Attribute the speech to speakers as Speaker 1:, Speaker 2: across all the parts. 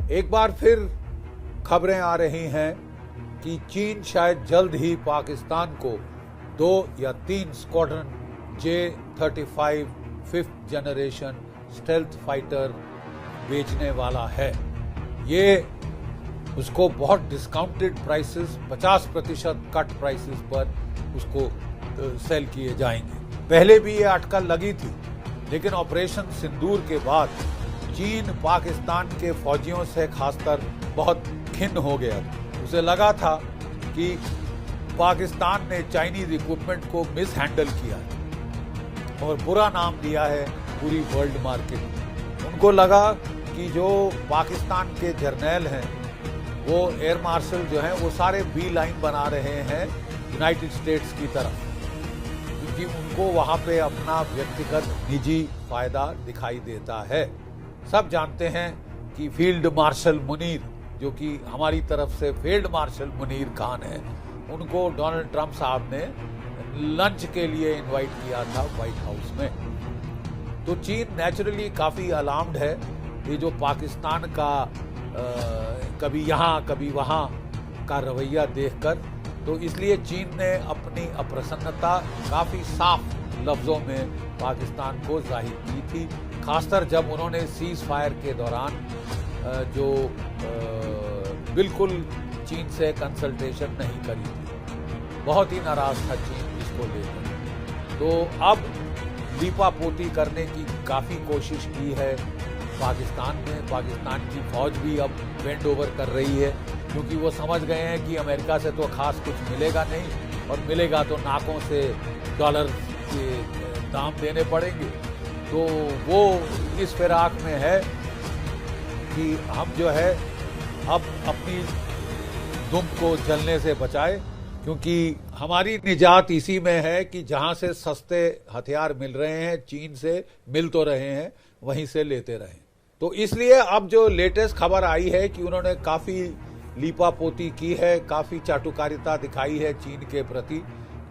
Speaker 1: एक बार फिर खबरें आ रही हैं कि चीन शायद जल्द ही पाकिस्तान को 2 या 3 squadron J-35 5th generation stealth fighter बेचने वाला है। ये उसको बहुत डिस्काउंटेड प्राइसेस 50% कट प्राइसेस पर उसको सेल किए जाएंगे। पहले भी ये अटकल लगी थी, लेकिन ऑपरेशन सिंदूर के बाद चीन पाकिस्तान के फौजियों से खासकर बहुत खिन्न हो गया था। उसे लगा था कि पाकिस्तान ने चाइनीज इक्विपमेंट को मिस हैंडल किया और बुरा नाम दिया है पूरी वर्ल्ड मार्केट में। उनको लगा कि जो पाकिस्तान के जर्नैल हैं, वो एयर मार्शल जो हैं, वो सारे बी लाइन बना रहे हैं यूनाइटेड स्टेट्स की तरफ, क्योंकि उनको वहाँ पे अपना व्यक्तिगत निजी फायदा दिखाई देता है। सब जानते हैं कि फील्ड मार्शल मुनीर, जो कि हमारी तरफ से फील्ड मार्शल मुनीर खान है, उनको डोनाल्ड ट्रंप साहब ने लंच के लिए इनवाइट किया था व्हाइट हाउस में। तो चीन नेचुरली काफ़ी अलार्म्ड है ये जो पाकिस्तान का कभी यहाँ कभी वहाँ का रवैया देखकर। तो इसलिए चीन ने अपनी अप्रसन्नता काफ़ी साफ लफ्ज़ों में पाकिस्तान को जाहिर की थी, खासकर जब उन्होंने सीज फायर के दौरान जो बिल्कुल चीन से कंसल्टेशन नहीं करी थी। बहुत ही नाराज था चीन इसको लेकर। तो अब लीपापोती करने की काफ़ी कोशिश की है पाकिस्तान ने। पाकिस्तान की फौज भी अब बेंड ओवर कर रही है, क्योंकि वो समझ गए हैं कि अमेरिका से तो खास कुछ मिलेगा नहीं, और मिलेगा तो नाकों से डॉलर के दाम देने पड़ेंगे। तो वो इस फिराक में है कि हम जो है अब अपनी दुम को जलने से बचाए, क्योंकि हमारी निजात इसी में है कि जहां से सस्ते हथियार मिल रहे हैं, चीन से मिल तो रहे हैं, वहीं से लेते रहें। तो इसलिए अब जो लेटेस्ट खबर आई है कि उन्होंने काफ़ी लीपापोती की है, काफ़ी चाटुकारिता दिखाई है चीन के प्रति,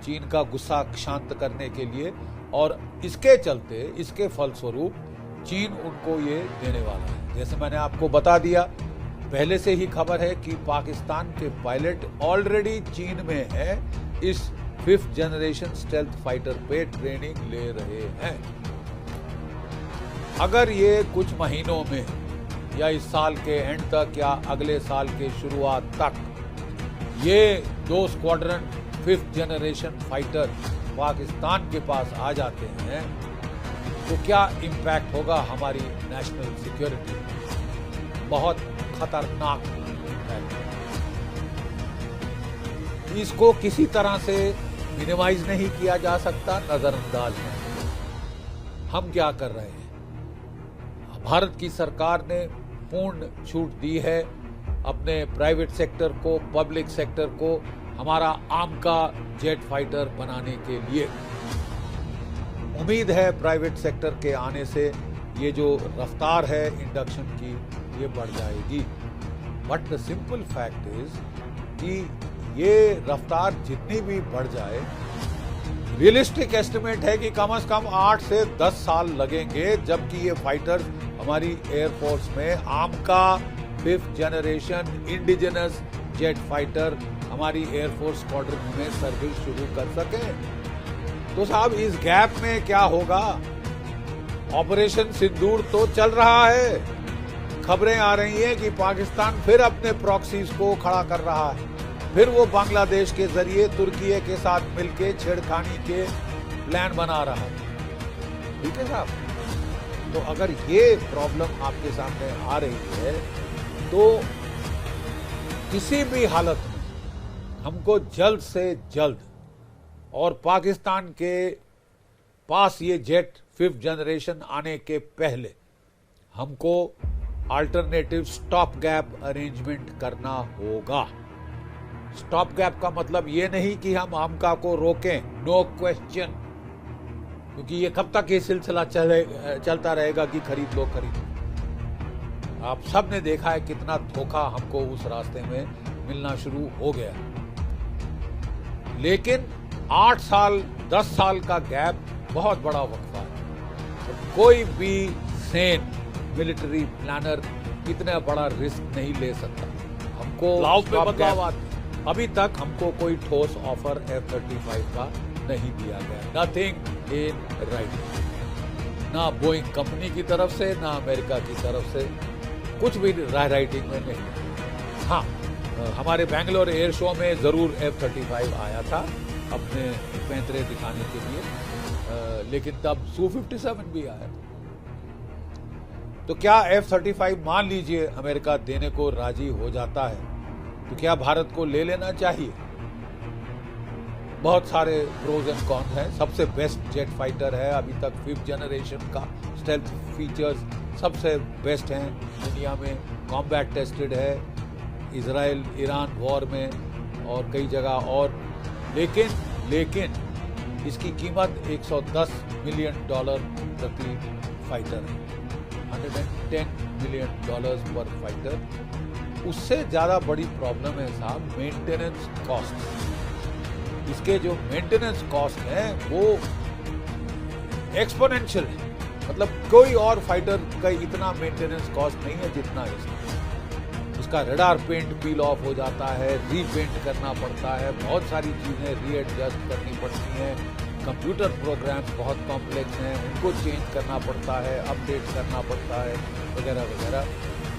Speaker 1: चीन का गुस्सा शांत करने के लिए, और इसके चलते, इसके फलस्वरूप चीन उनको ये देने वाला है। जैसे मैंने आपको बता दिया, पहले से ही खबर है कि पाकिस्तान के पायलट ऑलरेडी चीन में है, इस 5th जनरेशन स्टेल्थ फाइटर पे ट्रेनिंग ले रहे हैं। अगर ये कुछ महीनों में या इस साल के एंड तक या अगले साल के शुरुआत तक ये 2 squadron 5th generation fighter Pakistan के पास आ जाते हैं, तो क्या इम्पैक्ट होगा हमारी नेशनल सिक्योरिटी? बहुत खतरनाक इम्पैक्ट। इसको किसी तरह से मिनिमाइज नहीं किया जा सकता, नजरअंदाज नहीं। हम क्या कर रहे हैं? भारत की सरकार ने पूर्ण छूट दी है अपने प्राइवेट सेक्टर को, पब्लिक सेक्टर को हमारा आम का जेट फाइटर बनाने के लिए। उम्मीद है प्राइवेट सेक्टर के आने से ये जो रफ्तार है इंडक्शन की, ये बढ़ जाएगी। But the simple fact is कि ये रफ्तार जितनी भी बढ़ जाए, रियलिस्टिक एस्टिमेट है कि कम से कम 8 से 10 साल लगेंगे, जबकि ये फाइटर्स हमारी एयरफोर्स में आम का 5th generation indigenous jet fighter हमारी एयरफोर्स स्क्वाड्रन में सर्विस शुरू कर सके। तो साहब, इस गैप में क्या होगा? ऑपरेशन सिंदूर तो चल रहा है। खबरें आ रही हैं कि पाकिस्तान फिर अपने प्रॉक्सीज को खड़ा कर रहा है, फिर वो बांग्लादेश के जरिए तुर्की के साथ मिलके छेड़खानी के प्लान बना रहा है। ठीक है साहब? तो अगर ये प्रॉब्लम आपके सामने आ रही है, तो किसी भी हालत में हमको जल्द से जल्द, और पाकिस्तान के पास ये जेट 5th जनरेशन आने के पहले, हमको अल्टरनेटिव स्टॉप गैप अरेंजमेंट करना होगा। स्टॉप गैप का मतलब ये नहीं कि हम आमका को रोकें, नो क्वेश्चन, क्योंकि ये कब तक ये सिलसिला चलता रहेगा कि खरीद लो खरीद लो। आप सब ने देखा है कितना धोखा हमको उस रास्ते में मिलना शुरू हो गया। लेकिन 8 साल 10 साल का गैप बहुत बड़ा वक्फा है। तो कोई भी सेन मिलिट्री प्लानर इतना बड़ा रिस्क नहीं ले सकता। हमको अभी तक हमको कोई ठोस ऑफर F-35 का नहीं दिया गया, नथिंग इन राइटिंग, ना बोइंग कंपनी की तरफ से ना अमेरिका की तरफ से, कुछ भी राइटिंग में नहीं। हाँ, हमारे बैंगलोर एयर शो में जरूर F-35 आया था अपने पैंतरे दिखाने के लिए, लेकिन तब Su-57 भी आया। तो क्या F-35 मान लीजिए अमेरिका देने को राजी हो जाता है तो क्या भारत को ले लेना चाहिए? बहुत सारे प्रोज एंड कॉन्स हैं। सबसे बेस्ट जेट फाइटर है अभी तक, 5th जनरेशन का, स्टेल्थ फीचर्स सबसे बेस्ट हैं दुनिया में, कॉम्बैट टेस्टेड है इजराइल ईरान वॉर में और कई जगह और। लेकिन इसकी कीमत $110 मिलियन प्रति फाइटर है, $110 मिलियन पर फाइटर। उससे ज्यादा बड़ी प्रॉब्लम है साहब मेंटेनेंस कॉस्ट। इसके जो मेंटेनेंस कॉस्ट है वो एक्सपोनेंशियल है, मतलब कोई और फाइटर का इतना मेंटेनेंस कॉस्ट नहीं है जितना इसका रडार पेंट पील ऑफ हो जाता है, रीपेंट करना पड़ता है, बहुत सारी चीजें रीएडजस्ट करनी पड़ती हैं, कंप्यूटर प्रोग्राम्स बहुत कॉम्प्लेक्स हैं, उनको चेंज करना पड़ता है, अपडेट करना पड़ता है, वगैरह वगैरह।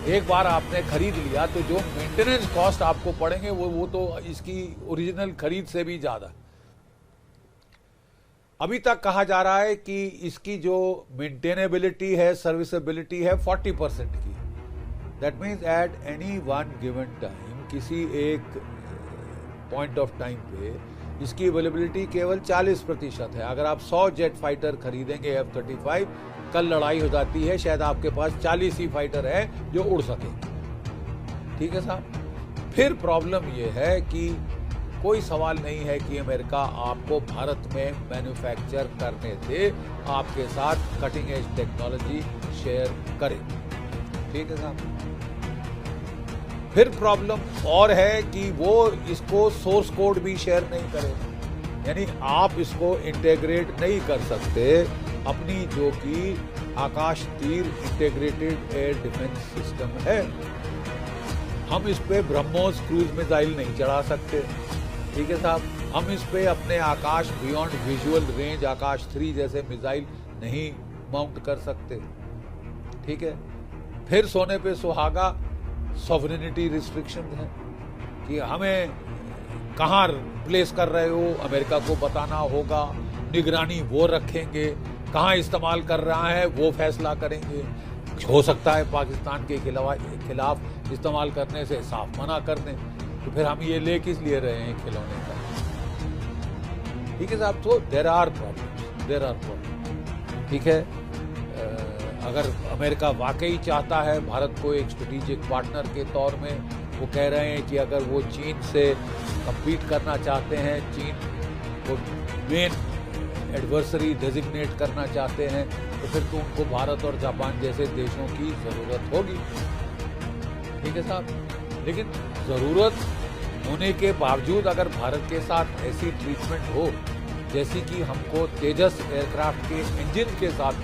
Speaker 1: एक बार आपने खरीद लिया तो जो मेंटेनेंस कॉस्ट आपको पड़ेंगे वो तो इसकी ओरिजिनल खरीद से भी ज्यादा। अभी तक कहा जा रहा है कि इसकी जो मेंटेनेबिलिटी है, सर्विसेबिलिटी है 40% की। That means at any one given time, किसी एक पॉइंट ऑफ टाइम पे इसकी अवेलेबिलिटी केवल 40% है। अगर आप 100 जेट फाइटर खरीदेंगे F-35, कल लड़ाई हो जाती है, शायद आपके पास 40 ही फाइटर है जो उड़ सके। ठीक है साहब। फिर प्रॉब्लम यह है कि कोई सवाल नहीं है कि अमेरिका आपको भारत में मैन्युफैक्चर करने से आपके साथ कटिंग एज टेक्नोलॉजी शेयर करे। ठीक है साहब। फिर प्रॉब्लम और है कि वो इसको सोर्स कोड भी शेयर नहीं करे, यानी आप इसको इंटीग्रेट नहीं कर सकते अपनी जो कि आकाश तीर इंटीग्रेटेड एयर डिफेंस सिस्टम है। हम इस पे ब्रह्मोस क्रूज मिसाइल नहीं चढ़ा सकते। ठीक है साहब। हम इस पे अपने आकाश बियॉन्ड विजुअल रेंज आकाश 3 जैसे मिसाइल नहीं माउंट कर सकते। ठीक है। फिर सोने पे सुहागा सॉवरेनिटी रिस्ट्रिक्शन है कि हमें कहाँ प्लेस कर रहे हो अमेरिका को बताना होगा, निगरानी वो रखेंगे, कहाँ इस्तेमाल कर रहा है वो फैसला करेंगे। हो सकता है पाकिस्तान के खिलाफ इस्तेमाल करने से साफ मना कर दें, तो फिर हम ये ले किस लिए रहे हैं खिलौने का। ठीक है साहब। तो देयर आर प्रॉब्लम। ठीक है। अगर अमेरिका वाकई चाहता है भारत को एक स्ट्रेटेजिक पार्टनर के तौर में, वो कह रहे हैं कि अगर वो चीन से कम्पीट करना चाहते हैं, चीन को मेन एडवर्सरी डेजिग्नेट करना चाहते हैं, तो फिर तो उनको भारत और जापान जैसे देशों की जरूरत होगी। ठीक है साहब। लेकिन जरूरत होने के बावजूद अगर भारत के साथ ऐसी ट्रीटमेंट हो जैसी कि हमको तेजस एयरक्राफ्ट के इंजन के साथ,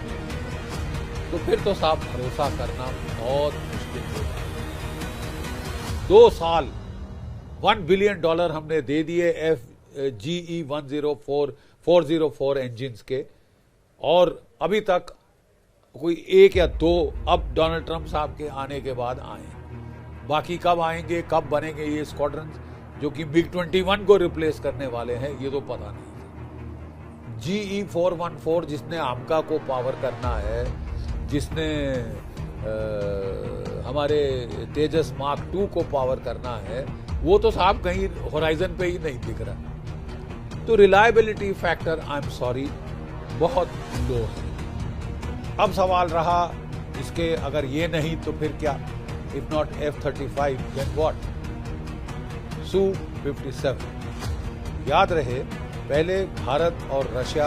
Speaker 1: तो फिर तो साहब भरोसा करना बहुत मुश्किल होगा। 2 साल $1 बिलियन हमने दे दिए GE 404 इंजिन के, और अभी तक कोई 1 या 2 अब डोनाल्ड ट्रंप साहब के आने के बाद आए। बाकी कब आएंगे, कब बनेंगे ये स्क्वाड्रन जो कि MiG-21 को रिप्लेस करने वाले हैं, ये तो पता नहीं। GE 414 जिसने आमका को पावर करना है, जिसने हमारे तेजस मार्क 2 को पावर करना है, वो तो साहब कहीं होराइजन पे ही नहीं दिख रहा। तो reliability factor I am sorry बहुत लो है। अब सवाल रहा इसके, अगर ये नहीं तो फिर क्या? If not F-35 then what? Su-57। याद रहे पहले भारत और रशिया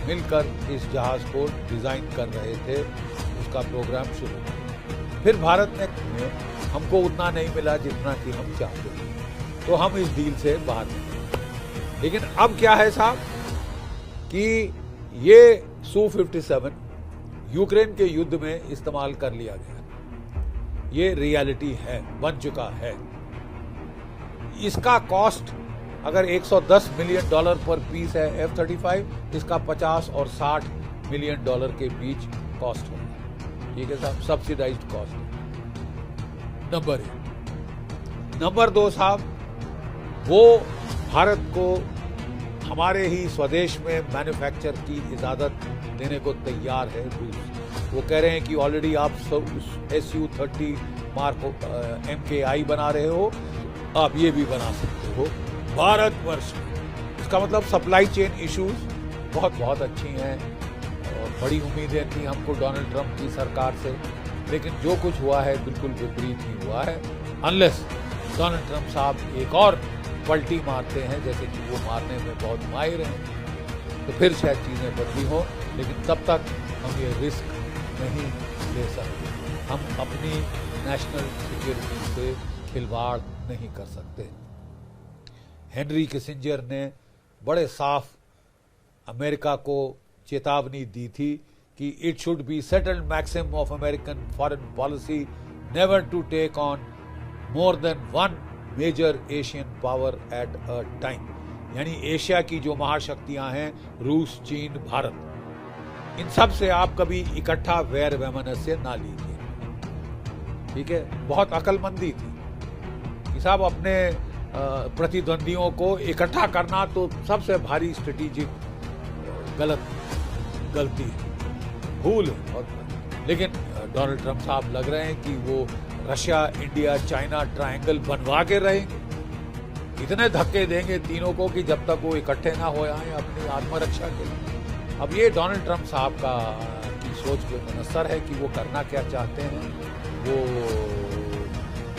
Speaker 1: मिलकर इस जहाज को डिजाइन कर रहे थे, उसका प्रोग्राम शुरू। फिर भारत ने हमको उतना नहीं मिला जितना कि हम चाहते थे, तो हम इस डील से बाहर निकले। लेकिन अब क्या है साहब कि ये Su-57 यूक्रेन के युद्ध में इस्तेमाल कर लिया गया। ये रियलिटी है, बन चुका है। इसका कॉस्ट अगर $110 मिलियन पर पीस है F-35, इसका 50 और 60 मिलियन के बीच कॉस्ट होगा। ठीक है साहब, सब्सिडाइज्ड कॉस्ट है। नंबर 1। नंबर 2 साहब, वो भारत को हमारे ही स्वदेश में मैन्युफैक्चर की इजाजत देने को तैयार है रूस। वो कह रहे हैं कि ऑलरेडी आप Su-30 मार्क MKI बना रहे हो, आप ये भी बना सकते हो भारतवर्ष में। इसका मतलब सप्लाई चेन इश्यूज बहुत अच्छी हैं और बड़ी उम्मीदें थी हमको डोनाल्ड ट्रंप की सरकार से, लेकिन जो कुछ हुआ है बिल्कुल विपरीत ही हुआ है। अनलेस डोनाल्ड ट्रंप साहब एक और पलटी मारते हैं, जैसे कि वो मारने में बहुत माहिर हैं, तो फिर शायद चीज़ें बदली हो, लेकिन तब तक हम ये रिस्क नहीं ले सकते। हम अपनी नेशनल सिक्योरिटी से खिलवाड़ नहीं कर सकते। हेनरी किसिंजर ने बड़े साफ अमेरिका को चेतावनी दी थी कि it should be settled maxim of American foreign policy never to take on more than one major Asian power at a time. यानी एशिया की जो महाशक्तियां हैं, रूस, चीन, भारत, इन सब से आप कभी इकट्ठा वैर वैमनस्य ना लीजिए। ठीक है, बहुत अकलमंदी थी कि साहब अपने प्रतिद्वंदियों को इकट्ठा करना तो सबसे भारी स्ट्रेटेजिक गलती है, भूल है। और लेकिन डोनाल्ड ट्रंप साहब लग रहे हैं कि वो रशिया, इंडिया, चाइना ट्रायंगल बनवा के रहेंगे, इतने धक्के देंगे तीनों को कि जब तक वो इकट्ठे ना हो आए अपनी आत्मरक्षा के लिए। अब ये डोनाल्ड ट्रंप साहब का की सोच पे मुनस्सर है कि वो करना क्या चाहते हैं। वो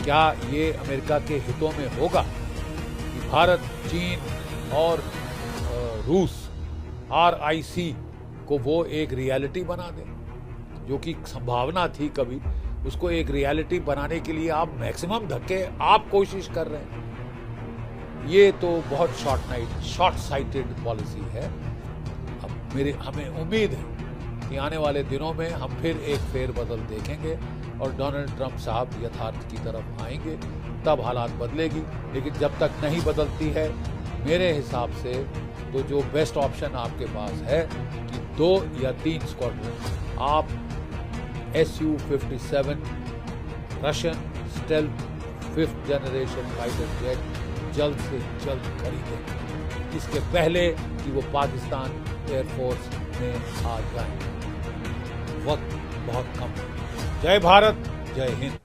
Speaker 1: क्या ये अमेरिका के हितों में होगा कि भारत, चीन और रूस RIC को वो एक रियलिटी बना दे, जो कि संभावना थी कभी, उसको एक रियलिटी बनाने के लिए आप मैक्सिमम धक्के आप कोशिश कर रहे हैं। ये तो बहुत शॉर्ट साइटेड पॉलिसी है। अब हमें उम्मीद है कि आने वाले दिनों में हम फिर एक फेरबदल देखेंगे और डोनाल्ड ट्रंप साहब यथार्थ की तरफ आएंगे, तब हालात बदलेगी। लेकिन जब तक नहीं बदलती है, मेरे हिसाब से तो जो बेस्ट ऑप्शन आपके पास है कि 2 या 3 स्क्वाड्रन आप Su-57 Russian stealth 5th generation fighter jet जल्द से जल्द खरीदें, इसके पहले कि वो पाकिस्तान एयरफोर्स में आ जाए। वक्त बहुत कम है। जय भारत, जय हिंद।